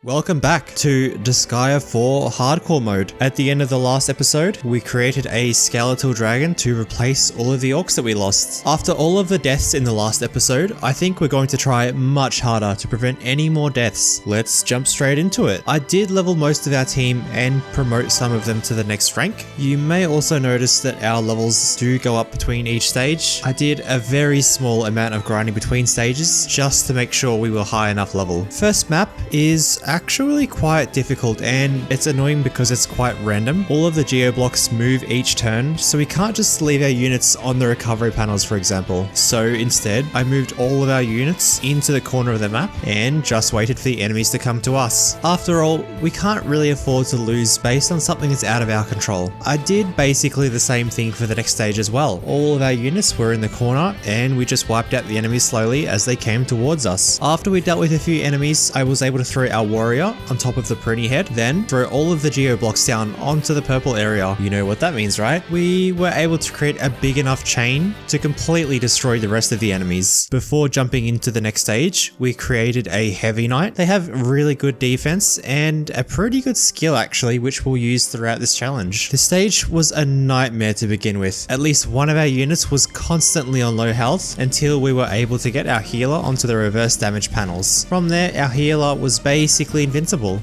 Welcome back to Disgaea 4 Hardcore Mode. At the end of the last episode, we created a skeletal dragon to replace all of the orcs that we lost. After all of the deaths in the last episode, I think we're going to try much harder to prevent any more deaths. Let's jump straight into it. I did level most of our team and promote some of them to the next rank. You may also notice that our levels do go up between each stage. I did a very small amount of grinding between stages just to make sure we were high enough level. First map is actually quite difficult, and it's annoying because it's quite random. All of the geo blocks move each turn, so we can't just leave our units on the recovery panels, for example. So instead, I moved all of our units into the corner of the map and just waited for the enemies to come to us. After all, we can't really afford to lose based on something that's out of our control. I did basically the same thing for the next stage as well. All of our units were in the corner and we just wiped out the enemies slowly as they came towards us. After we dealt with a few enemies, I was able to throw our warrior on top of the pruny head, then throw all of the geo blocks down onto the purple area. You know what that means, right? We were able to create a big enough chain to completely destroy the rest of the enemies. Before jumping into the next stage, we created a heavy knight. They have really good defense and a pretty good skill actually, which we'll use throughout this challenge. This stage was a nightmare to begin with. At least one of our units was constantly on low health until we were able to get our healer onto the reverse damage panels. From there, our healer was basically invincible.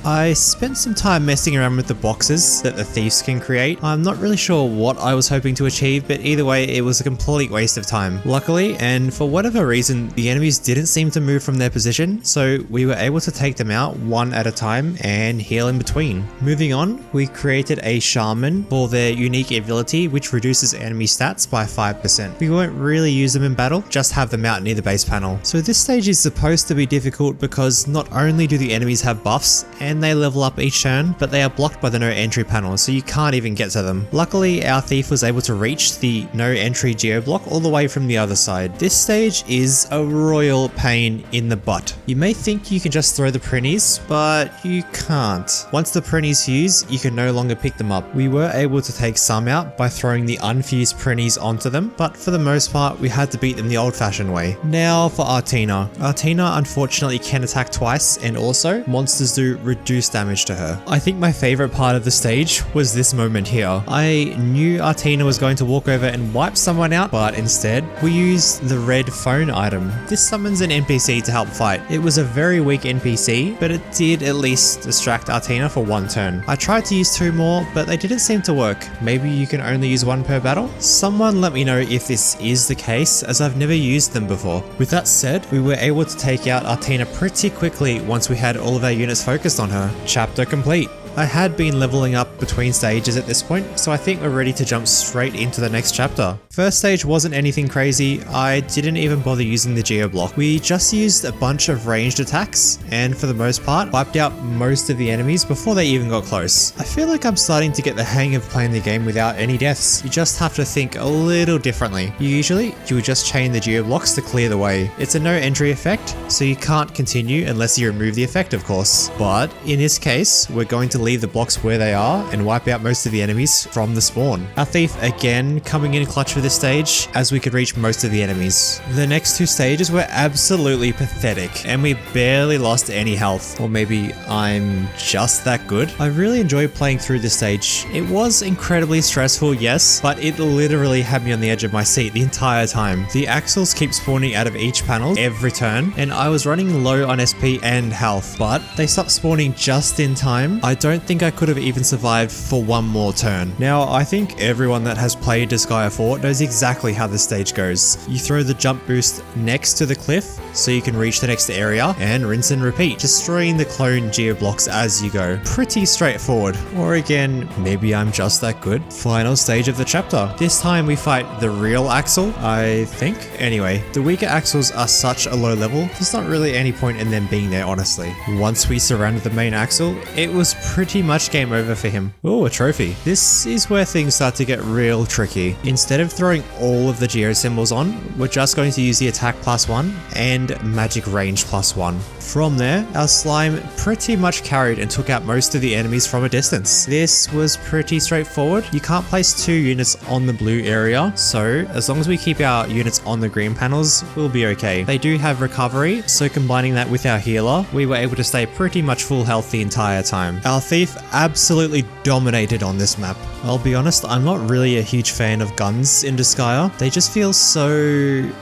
I spent some time messing around with the boxes that the thieves can create. I'm not really sure what I was hoping to achieve, but either way, it was a complete waste of time. Luckily, and for whatever reason, the enemies didn't seem to move from their position, so we were able to take them out one at a time and heal in between. Moving on, we created a shaman for their unique ability, which reduces enemy stats by 5%. We won't really use them in battle, just have them out near the base panel. So this stage is supposed to be difficult because not only do the enemies have buffs, and they level up each turn, but they are blocked by the no entry panel, so you can't even get to them. Luckily, our thief was able to reach the no entry geo block all the way from the other side. This stage is a royal pain in the butt. You may think you can just throw the prinnies, but you can't. Once the prinnies fuse, you can no longer pick them up. We were able to take some out by throwing the unfused prinnies onto them, but for the most part, we had to beat them the old-fashioned way. Now for Artina. Artina unfortunately can attack twice, and also monsters do reduce damage to her. I think my favorite part of the stage was this moment here. I knew Artina was going to walk over and wipe someone out, but instead we used the red phone item. This summons an NPC to help fight. It was a very weak NPC, but it did at least distract Artina for one turn. I tried to use two more, but they didn't seem to work. Maybe you can only use one per battle? Someone let me know if this is the case, as I've never used them before. With that said, we were able to take out Artina pretty quickly once we had all of our units focused on her. Chapter complete. I had been leveling up between stages at this point, so I think we're ready to jump straight into the next chapter. First stage wasn't anything crazy. I didn't even bother using the geo block. We just used a bunch of ranged attacks, and for the most part, wiped out most of the enemies before they even got close. I feel like I'm starting to get the hang of playing the game without any deaths. You just have to think a little differently. Usually, you would just chain the geo blocks to clear the way. It's a no entry effect, so you can't continue unless you remove the effect, of course. But in this case, we're going to leave the blocks where they are and wipe out most of the enemies from the spawn. Our thief again coming in clutch for this stage as we could reach most of the enemies. The next two stages were absolutely pathetic and we barely lost any health. Or maybe I'm just that good. I really enjoyed playing through this stage. It was incredibly stressful, yes, but it literally had me on the edge of my seat the entire time. The axles keep spawning out of each panel every turn and I was running low on SP and health, but they stopped spawning just in time. I don't think I could have even survived for one more turn. Now, I think everyone that has played Disgaea 4 knows exactly how this stage goes. You throw the jump boost next to the cliff so you can reach the next area and rinse and repeat, destroying the clone geo blocks as you go. Pretty straightforward. Or again, maybe I'm just that good. Final stage of the chapter. This time we fight the real Axel, I think. Anyway, the weaker Axels are such a low level, there's not really any point in them being there, honestly. Once we surrounded the main Axel, it was pretty pretty much game over for him. Oh, a trophy. This is where things start to get real tricky. Instead of throwing all of the geo symbols on, we're just going to use the attack +1 and magic range +1. From there, our slime pretty much carried and took out most of the enemies from a distance. This was pretty straightforward. You can't place 2 units on the blue area, so as long as we keep our units on the green panels, we'll be okay. They do have recovery, so combining that with our healer, we were able to stay pretty much full health the entire time. Our thief absolutely dominated on this map. I'll be honest, I'm not really a huge fan of guns in Disgaea. They just feel so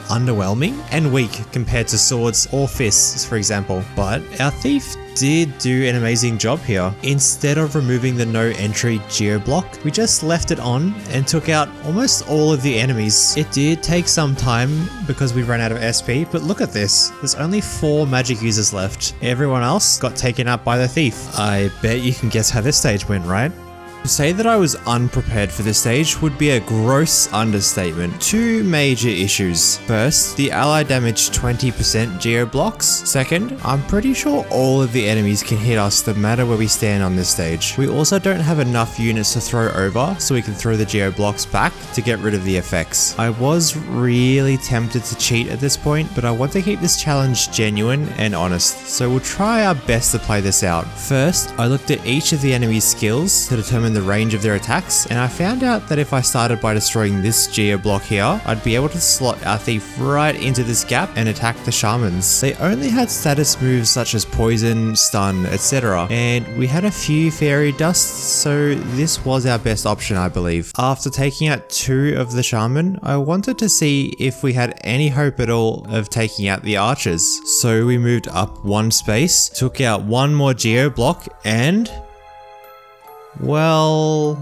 underwhelming and weak compared to swords or fists, for example. But our thief did do an amazing job here. Instead of removing the no entry geo block, we just left it on and took out almost all of the enemies. It did take some time because we ran out of SP, but look at this. There's only 4 magic users left. Everyone else got taken out by the thief. I bet you can guess how this stage went, right? To say that I was unprepared for this stage would be a gross understatement. 2 major issues. First, the ally damage 20% geo blocks. Second, I'm pretty sure all of the enemies can hit us no matter where we stand on this stage. We also don't have enough units to throw over, so we can throw the geo blocks back to get rid of the effects. I was really tempted to cheat at this point, but I want to keep this challenge genuine and honest, so we'll try our best to play this out. First, I looked at each of the enemy's skills to determine the range of their attacks, and I found out that if I started by destroying this geo block here, I'd be able to slot our thief right into this gap and attack the shamans. They only had status moves such as poison, stun, etc, and we had a few fairy dusts, so this was our best option, I believe. After taking out 2 of the shaman, I wanted to see if we had any hope at all of taking out the archers, so we moved up 1 space, took out 1 more geo block, and well,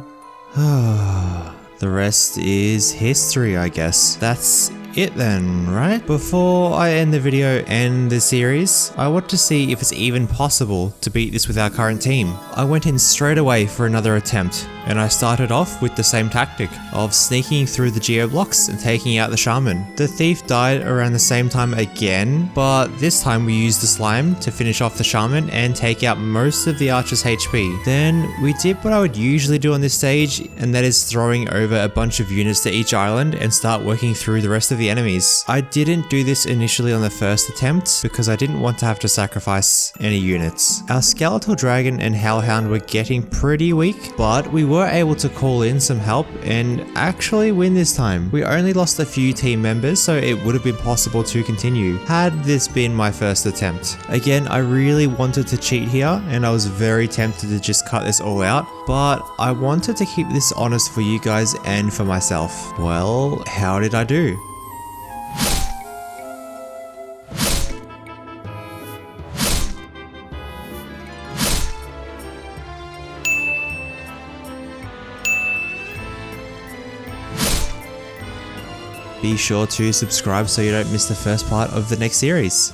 the rest is history, I guess. That's it then, right? Before I end the video and the series, I want to see if it's even possible to beat this with our current team. I went in straight away for another attempt, and I started off with the same tactic of sneaking through the geo blocks and taking out the shaman. The thief died around the same time again, but this time we used the slime to finish off the shaman and take out most of the archer's HP. Then we did what I would usually do on this stage, and that is throwing over a bunch of units to each island and start working through the rest of the enemies. I didn't do this initially on the first attempt because I didn't want to have to sacrifice any units. Our skeletal dragon and hellhound were getting pretty weak, but we were able to call in some help and actually win this time. We only lost a few team members, so it would have been possible to continue had this been my first attempt. Again, I really wanted to cheat here and I was very tempted to just cut this all out, but I wanted to keep this honest for you guys and for myself. Well, how did I do? Be sure to subscribe so you don't miss the first part of the next series.